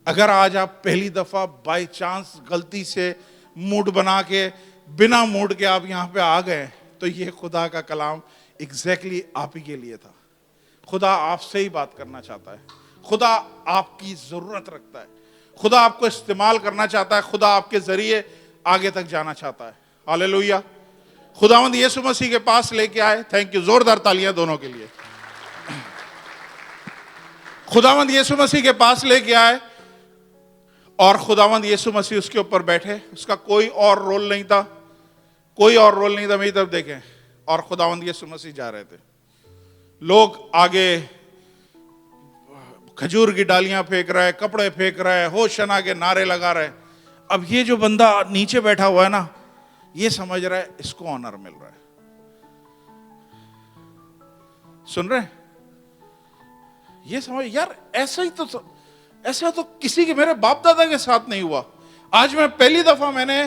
اگر آج آپ پہلی دفعہ بائی چانس غلطی سے موڈ بنا کے، بنا موڈ کے آپ یہاں پہ آ گئے، تو یہ خدا کا کلام ایگزیکٹلی آپ ہی کے لیے تھا. خدا آپ سے ہی بات کرنا چاہتا ہے. خدا آپ کی ضرورت رکھتا ہے. خدا آپ کو استعمال کرنا چاہتا ہے. خدا آپ کے ذریعے آگے تک جانا چاہتا ہے. ہاللیلویہ. خداوند یسوع مسیح کے پاس لے کے آئے. Thank you. زوردار تالیاں دونوں کے لیے. خداوند یسوع مسیح کے پاس لے کے آئے اور خداوند یسوع مسیح اس کے اوپر بیٹھے. اس کا کوئی اور رول نہیں تھا، کوئی اور رول نہیں تھا. میری طرف دیکھیں. اور خداوند یسوع مسیح جا رہے تھے. لوگ آگے کھجور کی ڈالیاں پھینک رہے، کپڑے پھینک رہے، ہوشنا کے نعرے لگا رہے. اب یہ جو بندہ نیچے بیٹھا ہوا ہے نا، یہ سمجھ رہا ہے اس کو آنر مل رہا ہے. سن رہے ہیں؟ یہ سمجھ، یار ایسا تو کسی کے، میرے باپ دادا کے ساتھ نہیں ہوا. آج میں پہلی دفعہ میں نے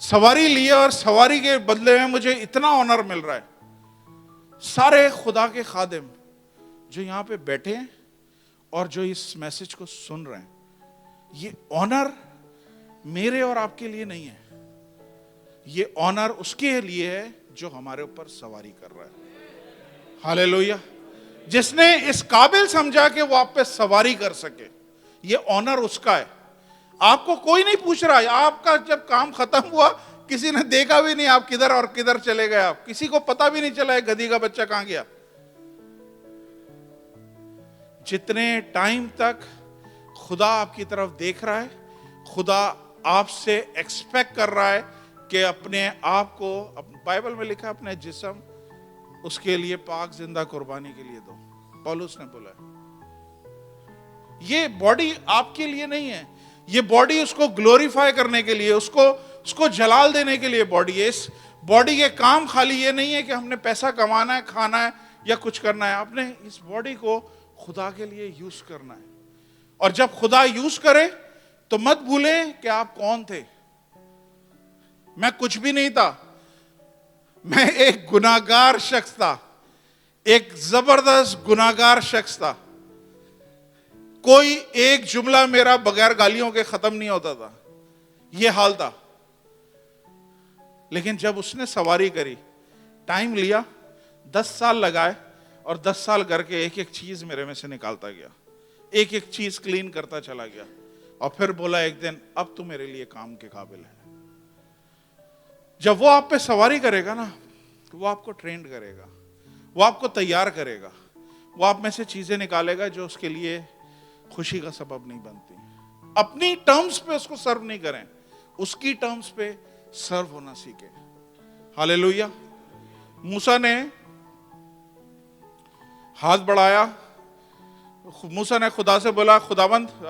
سواری لی اور سواری کے بدلے میں مجھے اتنا آنر مل رہا ہے. سارے خدا کے خادم جو یہاں پہ بیٹھے ہیں اور جو اس میسج کو سن رہے ہیں، یہ آنر میرے اور آپ کے لیے نہیں ہے. یہ آنر اس کے لیے ہے جو ہمارے اوپر سواری کر رہا ہے. ہاللیلویہ. جس نے اس قابل سمجھا کہ وہ آپ پہ سواری کر سکے. یہ آنر اس کا ہے. آپ کو کوئی نہیں پوچھ رہا. آپ کا جب کام ختم ہوا، کسی نے دیکھا بھی نہیں آپ کدھر اور کدھر چلے گئے. آپ کسی کو پتا بھی نہیں چلا ہے گدھی کا بچہ کہاں گیا. جتنے ٹائم تک خدا آپ کی طرف دیکھ رہا ہے, خدا آپ سے ایکسپیکٹ کر رہا ہے کہ اپنے آپ کو, بائبل میں لکھا اپنے جسم اس کے لیے پاک زندہ قربانی کے لیے دو. پولس نے بولا ہے یہ باڈی آپ کے لیے نہیں ہے, یہ باڈی اس کو گلوریفائی کرنے کے لیے, اس کو جلال دینے کے لیے باڈی ہے. اس باڈی کے کام خالی یہ نہیں ہے کہ ہم نے پیسہ کمانا ہے, کھانا ہے یا کچھ کرنا ہے. آپ نے اس باڈی کو خدا کے لیے یوز کرنا ہے. اور جب خدا یوز کرے تو مت بھولیں کہ آپ کون تھے. میں کچھ بھی نہیں تھا, میں ایک گناہگار شخص تھا, ایک زبردست گناہگار شخص تھا. کوئی ایک جملہ میرا بغیر گالیوں کے ختم نہیں ہوتا تھا, یہ حال تھا. لیکن جب اس نے سواری کری, ٹائم لیا, 10 سال لگائے, اور 10 سال کر کے ایک ایک چیز میرے میں سے نکالتا گیا, ایک ایک چیز کلین کرتا چلا گیا, اور پھر بولا ایک دن اب تو میرے لیے کام کے قابل ہے. جب وہ آپ پہ سواری کرے گا نا, وہ آپ کو ٹرینڈ کرے گا, وہ آپ کو تیار کرے گا, وہ آپ میں سے چیزیں نکالے گا جو اس کے لیے خوشی کا سبب نہیں بنتی. اپنی ٹرمز پہ اس کو سرو نہیں کریں, اس کی ٹرمز پہ سرو ہونا سیکھیں. ہاللیلویہ. موسیٰ نے ہاتھ بڑھایا, موسیٰ نے خدا سے بولا خداوند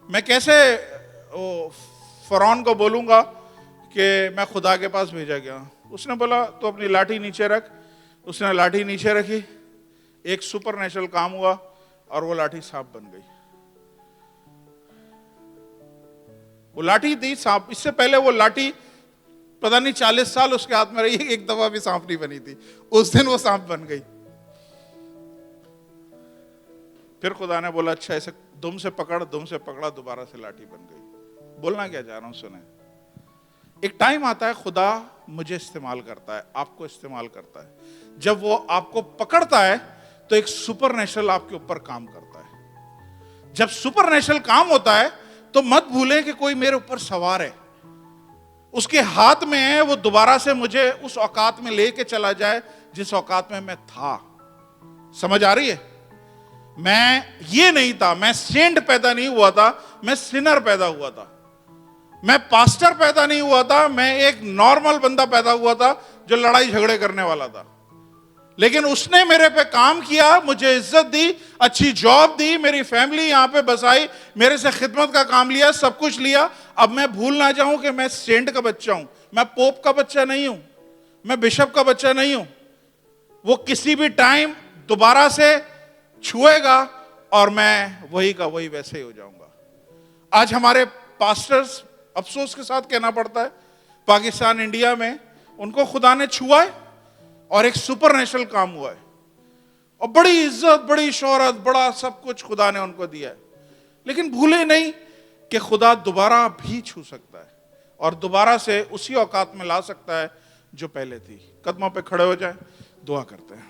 میں کیسے فرعون کو بولوں گا کہ میں خدا کے پاس بھیجا گیا. اس نے بولا تو اپنی لاٹھی نیچے رکھ. اس نے لاٹھی نیچے رکھی, ایک سپر نیچرل کام ہوا اور وہ لاٹھی سانپ بن گئی. وہ لاٹھی تھی سانپ. اس سے پہلے وہ لاٹھی پتہ نہیں 40 سال اس کے ہاتھ میں رہی, ایک دفعہ بھی سانپ نہیں بنی تھی. اس دن وہ سانپ بن گئی. پھر خدا نے بولا اچھا اسے دم سے پکڑ, دم سے پکڑا, دوبارہ سے لاٹھی بن گئی. بولنا کیا چاہ رہا ہوں سنیں. ایک ٹائم آتا ہے خدا مجھے استعمال کرتا ہے, آپ کو استعمال کرتا ہے. جب وہ آپ کو پکڑتا ہے تو ایک سپر نیچرل آپ کے اوپر کام کرتا ہے. جب سپر نیچرل کام ہوتا ہے تو مت بھولیں کہ کوئی میرے اوپر سوار ہے, اس کے ہاتھ میں ہے, وہ دوبارہ سے مجھے اس اوقات میں لے کے چلا جائے جس اوقات میں تھا. سمجھ آ رہی ہے. میں یہ نہیں تھا, میں سینٹ پیدا نہیں ہوا تھا, میں سنر پیدا ہوا تھا. میں پاسٹر پیدا نہیں ہوا تھا, میں ایک نارمل بندہ پیدا ہوا تھا جو لڑائی جھگڑے کرنے والا تھا. لیکن اس نے میرے پہ کام کیا, مجھے عزت دی, اچھی جاب دی, میری فیملی یہاں پہ بسائی, میرے سے خدمت کا کام لیا, سب کچھ لیا. اب میں بھول نہ جاؤں کہ میں سینٹ کا بچہ ہوں, میں پوپ کا بچہ نہیں ہوں, میں بشپ کا بچہ نہیں ہوں. وہ کسی بھی ٹائم دوبارہ سے چھوئے گا اور میں وہی کا وہی ویسے ہی ہو جاؤں گا. آج ہمارے پاسٹرز, افسوس کے ساتھ کہنا پڑتا ہے, پاکستان انڈیا میں ان کو خدا نے چھوا ہے اور ایک سپر نیچرل کام ہوا ہے, اور بڑی عزت, بڑی شہرت, بڑا سب کچھ خدا نے ان کو دیا ہے. لیکن بھولے نہیں کہ خدا دوبارہ بھی چھو سکتا ہے اور دوبارہ سے اسی اوقات میں لا سکتا ہے جو پہلے تھی. قدموں پہ کھڑے ہو جائیں, دعا کرتے ہیں.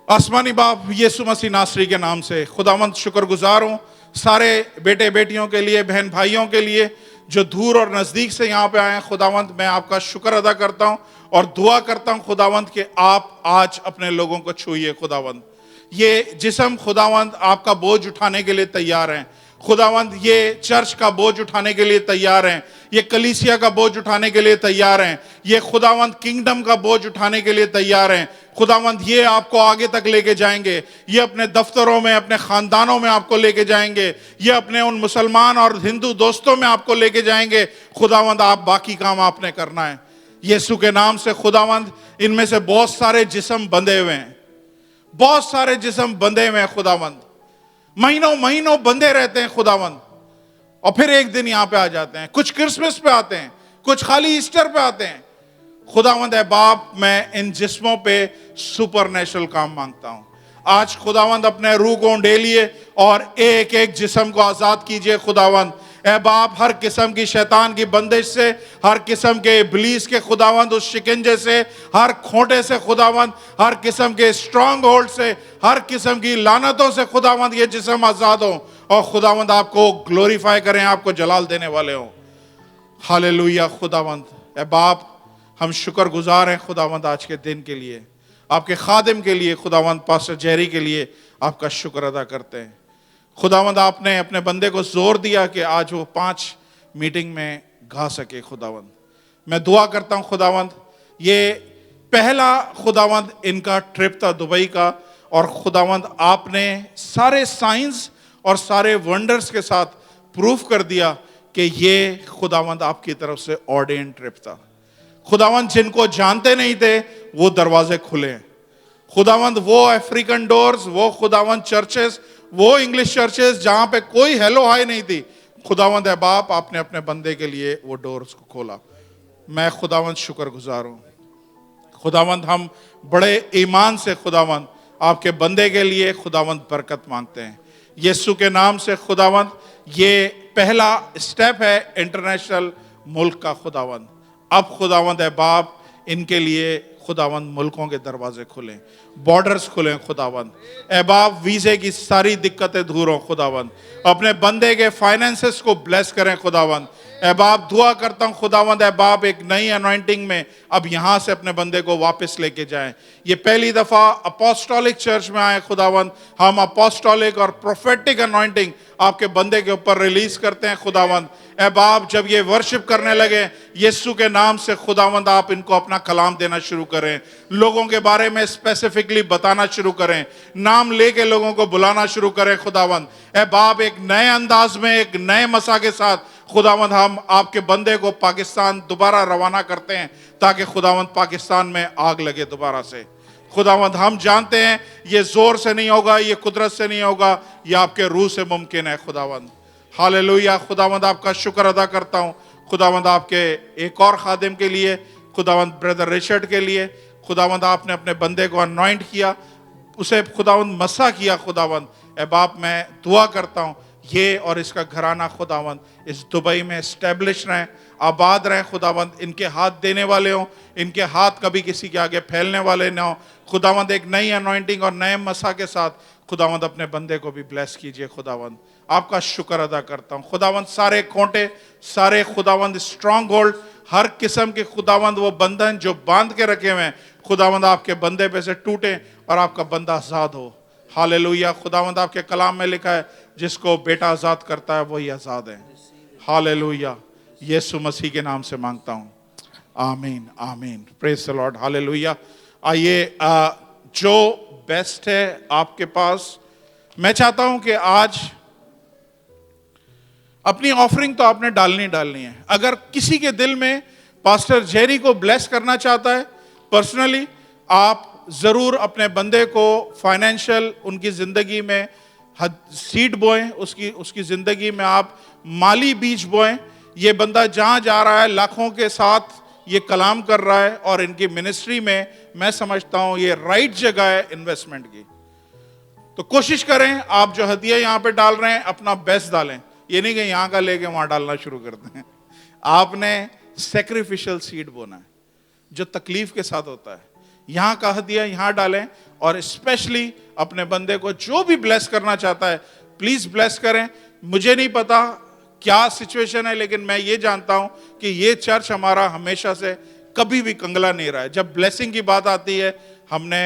آسمانی باپ یسوع مسیح ناصری کے نام سے خداوند شکر گزار ہوں سارے بیٹے بیٹیوں کے لیے, بہن بھائیوں کے لیے جو دور اور نزدیک سے یہاں پہ آئے ہیں. خداوند میں آپ کا شکر ادا کرتا ہوں اور دعا کرتا ہوں خداوند کہ آپ آج اپنے لوگوں کو چھوئیے. خداوند یہ جسم خداوند آپ کا بوجھ اٹھانے کے لیے تیار ہیں. خداوند یہ چرچ کا بوجھ اٹھانے کے لیے تیار ہیں, یہ کلیسیا کا بوجھ اٹھانے کے لیے تیار ہیں, یہ خداوند کنگڈم کا بوجھ اٹھانے کے لیے تیار ہیں. خداوند یہ آپ کو آگے تک لے کے جائیں گے, یہ اپنے دفتروں میں, اپنے خاندانوں میں آپ کو لے کے جائیں گے, یہ اپنے ان مسلمان اور ہندو دوستوں میں آپ کو لے کے جائیں گے. خداوند آپ باقی کام آپ نے کرنا ہے یسوع کے نام سے. خداوند ان میں سے بہت سارے جسم بندھے ہوئے ہیں, بہت سارے جسم بندھے ہوئے ہیں خداوند, مہینوں مہینوں بندھے رہتے ہیں خداوند, اور پھر ایک دن یہاں پہ آ جاتے ہیں. کچھ کرسمس پہ آتے ہیں, کچھ خالی ایسٹر پہ آتے ہیں. خداوند اے باپ میں ان جسموں پہ سپر نیچرل کام مانگتا ہوں. آج خداوند اپنے روح کو ڈھیلیے اور ایک ایک جسم کو آزاد کیجئے. خداوند اے باپ ہر قسم کی شیطان کی بندش سے, ہر قسم کے ابلیس کے خداوند اس شکنجے سے, ہر کھوٹے سے خداوند, ہر قسم کے اسٹرانگ ہولڈ سے, ہر قسم کی لعنتوں سے خداوند یہ جسم آزاد ہوں اور خداوند آپ کو گلوریفائی کریں, آپ کو جلال دینے والے ہوں. ہاللیلویہ. خداوند اے باپ ہم شکر گزار ہیں خداوند آج کے دن کے لیے. آپ کے خادم کے لیے خداوند پاسٹر جیری کے لیے آپ کا شکر ادا کرتے ہیں۔ خداوند آپ نے اپنے بندے کو زور دیا کہ آج وہ 5 میٹنگ میں گا سکے۔ خداوند میں دعا کرتا ہوں خداوند یہ پہلا خداوند ان کا ٹرپ تھا دبئی کا، اور خداوند آپ نے سارے سائنس اور سارے ونڈرز کے ساتھ پروف کر دیا کہ یہ خداوند آپ کی طرف سے آرڈین ٹرپ تھا۔ خداوند جن کو جانتے نہیں تھے وہ دروازے کھلے ہیں۔ خداوند وہ افریقن ڈورز، وہ خداوند چرچز، وہ انگلش چرچز جہاں پہ کوئی ہیلو ہائی نہیں تھی، خداوند اے باپ آپ نے اپنے بندے کے لیے وہ ڈورز کو کھولا۔ میں خداوند شکر گزار ہوں۔ خداوند ہم بڑے ایمان سے خداوند آپ کے بندے کے لیے خداوند برکت مانگتے ہیں یسوع کے نام سے۔ خداوند یہ پہلا سٹیپ ہے انٹرنیشنل ملک کا خداوند۔ اب خداوند اے باپ ان کے لیے خداوند ملکوں کے دروازے کھلیں، بارڈرز کھلیں خداوند اے باپ، ویزے کی ساری دقتیں دور ہوں خداوند، اپنے بندے کے فائنینسز کو بلیس کریں خداوند اے باپ۔ دعا کرتا ہوں خداوند اے باپ ایک نئی انوائنٹنگ میں اب یہاں سے اپنے بندے کو واپس لے کے جائیں۔ یہ پہلی دفعہ اپوسٹولک چرچ میں آئے خداوند، ہم اپوسٹولک اور پروفیٹک انوائنٹنگ آپ کے بندے کے اوپر ریلیز کرتے ہیں خداوند اے باپ۔ جب یہ ورشپ کرنے لگے یسوع کے نام سے خداوند آپ ان کو اپنا کلام دینا شروع کریں، لوگوں کے بارے میں اسپیسیفکلی بتانا شروع کریں، نام لے کے لوگوں کو بلانا شروع کریں خداوند اے باپ۔ ایک نئے انداز میں ایک نئے مسا کے ساتھ خداوند ہم آپ کے بندے کو پاکستان دوبارہ روانہ کرتے ہیں تاکہ خداوند پاکستان میں آگ لگے دوبارہ سے۔ خداوند ہم جانتے ہیں یہ زور سے نہیں ہوگا، یہ قدرت سے نہیں ہوگا، یہ آپ کے روح سے ممکن ہے خداوند۔ ہاللویہ۔ خداوند آپ کا شکر ادا کرتا ہوں خداوند آپ کے ایک اور خادم کے لیے، خداوند بردر رچرڈ کے لیے۔ خداوند آپ نے اپنے بندے کو انوائنٹ کیا، اسے خداوند مسا کیا خداوند اے باپ۔ میں دعا کرتا ہوں یہ اور اس کا گھرانہ خداوند اس دبئی میں اسٹیبلش رہیں، آباد رہیں خداوند، ان کے ہاتھ دینے والے ہوں، ان کے ہاتھ کبھی کسی کے آگے پھیلنے والے نہ ہوں خداوند۔ ایک نئی انوائنٹنگ اور نئے مسا کے ساتھ خداوند اپنے بندے کو بھی بلیس کیجئے خداوند۔ آپ کا شکر ادا کرتا ہوں خداوند۔ سارے کھوٹے، سارے خداوند اسٹرانگ ہولڈ، ہر قسم کے خداوند وہ بندھن جو باندھ کے رکھے ہوئے ہیں خداوند آپ کے بندے پہ سے ٹوٹیں اور آپ کا بندہ آزاد ہو۔ ہاللویہ۔ خداوند آپ کے کلام میں لکھا ہے جس کو بیٹا آزاد کرتا ہے وہی آزاد ہے۔ ہاللویہ۔ یسوع مسیح کے نام سے مانگتا ہوں، آمین آمین۔ پریز دی لارڈ۔ ہاللویہ۔ آئیے جو بیسٹ ہے آپ کے پاس، میں چاہتا ہوں کہ آج اپنی آفرنگ تو آپ نے ڈالنی ہے۔ اگر کسی کے دل میں پاسٹر جیری کو بلیس کرنا چاہتا ہے پرسنلی، آپ ضرور اپنے بندے کو فائنینشل ان کی زندگی میں سیڈ بوئیں، اس کی زندگی میں آپ مالی بیج بوئیں۔ یہ بندہ جہاں جا رہا ہے لاکھوں کے ساتھ یہ کلام کر رہا ہے، اور ان کی منسٹری میں سمجھتا ہوں یہ رائٹ جگہ ہے انویسٹمنٹ کی۔ تو کوشش کریں آپ جو ہدیہ یہاں پہ ڈال رہے ہیں اپنا بیسٹ ڈالیں، یہ نہیں کہ یہاں کا لے کے وہاں ڈالنا شروع کرتے ہیں۔ آپ نے سیکریفیشل سیڈ بونا ہے جو تکلیف کے ساتھ ہوتا ہے۔ یہاں کا ہدیہ یہاں ڈالیں، اور اسپیشلی اپنے بندے کو جو بھی بلیس کرنا چاہتا ہے پلیز بلیس کریں۔ مجھے نہیں پتا کیا سچویشن ہے، لیکن میں یہ جانتا ہوں کہ یہ چرچ ہمارا ہمیشہ سے کبھی بھی کنگلا نہیں رہا ہے۔ جب بلیسنگ کی بات آتی ہے ہم نے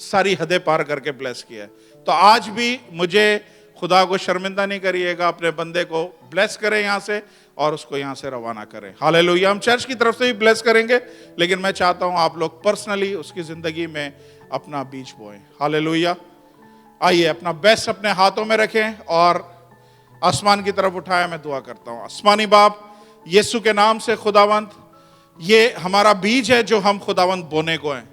ساری حدیں پار کر کے بلیس کیا ہے۔ تو آج بھی مجھے خدا کو شرمندہ نہیں کریے گا، اپنے بندے کو بلیس کریں یہاں سے اور اس کو یہاں سے روانہ کریں۔ ہاللویہ۔ ہم چرچ کی طرف سے بھی بلیس کریں گے، لیکن میں چاہتا ہوں آپ لوگ پرسنلی اس کی زندگی میں اپنا بیج بوئیں۔ ہاللویہ۔ آئیے اپنا بیسٹ اپنے ہاتھوں میں رکھیں اور آسمان کی طرف اٹھائے۔ میں دعا کرتا ہوں آسمانی باپ یسوع کے نام سے خداوند، یہ ہمارا بیج ہے جو ہم خداوند بونے کو ہیں۔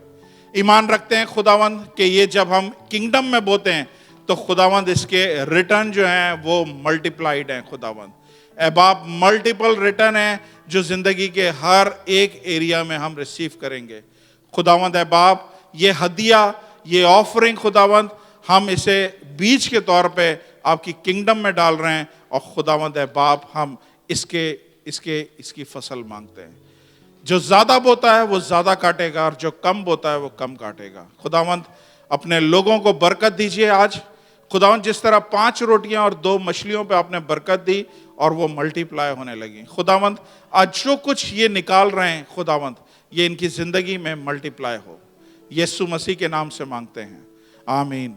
ایمان رکھتے ہیں خداوند کہ یہ جب ہم کنگڈم میں بوتے ہیں تو خداوند اس کے ریٹرن جو ہیں وہ ملٹیپلائیڈ ہیں خداوند اے باپ، ملٹیپل ریٹرن ہیں جو زندگی کے ہر ایک ایریا میں ہم ریسیو کریں گے خداوند اے باپ۔ یہ ہدیہ، یہ آفرنگ خداوند ہم اسے بیج کے طور پہ آپ کی کنگڈم میں ڈال رہے ہیں، اور خداوند اے باپ ہم اس کی فصل مانگتے ہیں۔ جو زیادہ بوتا ہے وہ زیادہ کاٹے گا، اور جو کم بوتا ہے وہ کم کاٹے گا۔ خداوند اپنے لوگوں کو برکت دیجئے آج خداوند، جس طرح 5 روٹیاں اور 2 مچھلیوں پہ آپ نے برکت دی اور وہ ملٹیپلائی ہونے لگی خداوند، آج جو کچھ یہ نکال رہے ہیں خداوند یہ ان کی زندگی میں ملٹیپلائی ہو، یسوع مسیح کے نام سے مانگتے ہیں، آمین۔